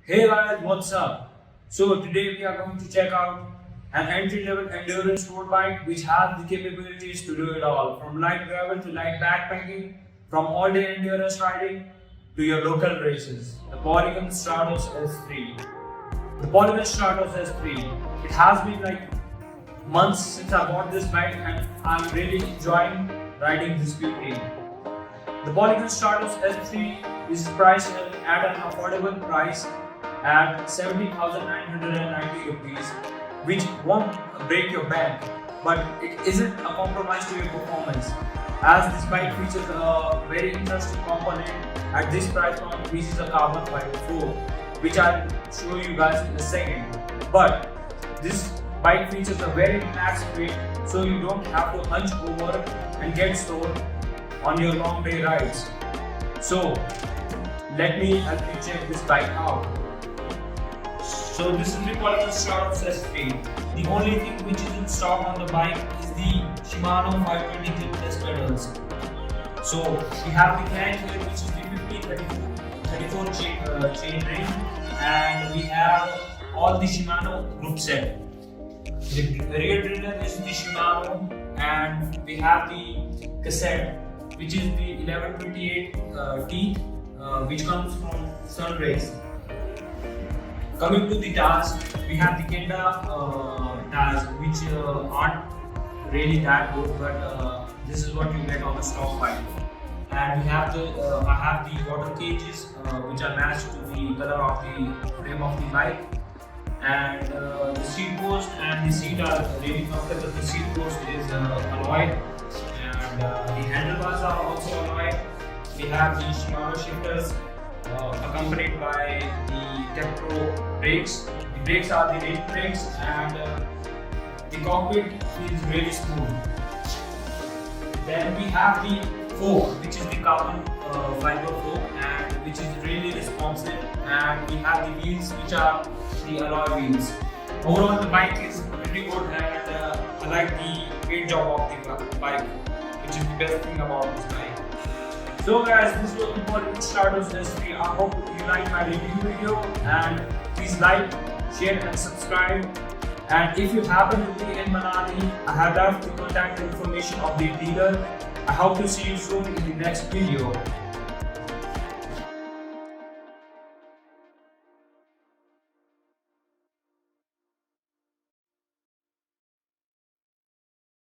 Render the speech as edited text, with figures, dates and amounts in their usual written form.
Hey guys, what's up? So today we are going to check out an entry-level endurance road bike which has the capabilities to do it all, from light gravel to light backpacking, from all-day endurance riding to your local races. The Polygon Strattos S3. The Polygon Strattos S3. It has been like months since I bought this bike and I'm really enjoying riding this beauty. The Polygon Strattos S3 is priced at an affordable price at 70,990 rupees, which won't break your bank, but it isn't a compromise to your performance, as this bike features a very interesting component at this price point, which is a carbon fiber floor, which I'll show you guys in a second. But this bike features a very relaxed weight, so you don't have to hunch over and get sore on your long day rides. So let me help you check this bike out. So this is the Polygon Strattos S3. The only thing which is in stock on the bike is the Shimano 520 clipless pedals. So we have the crank here, which is the 50-34 chain ring, and we have all the Shimano groupset. The rear driller is the Shimano, and we have the cassette, which is the 1128T, which comes from Sunrays. Coming to the tires, we have the Kenda tires, which aren't really that good, but this is what you get on the stock bike. And we have I have the water cages, which are matched to the color of the frame of the bike. And the seat post and the seat are really comfortable. The seat post is alloy, and the handlebars are also alloy. We have the Shimano shifters, accompanied by the tektro brakes. The brakes are the ring brakes, and the cockpit is really smooth. Then we have the fork, which is the carbon fiber fork, and which is really responsive. And we have the wheels, which are the alloy wheels. Overall, the bike is pretty good, and I like the paint job of the bike, which is the best thing about this bike. So guys, this was the Polygon Strattos S3. I hope you liked my review video, and please like, share and subscribe. And if you happen to be in Manali, I have left the contact information of the dealer. I hope to see you soon in the next video.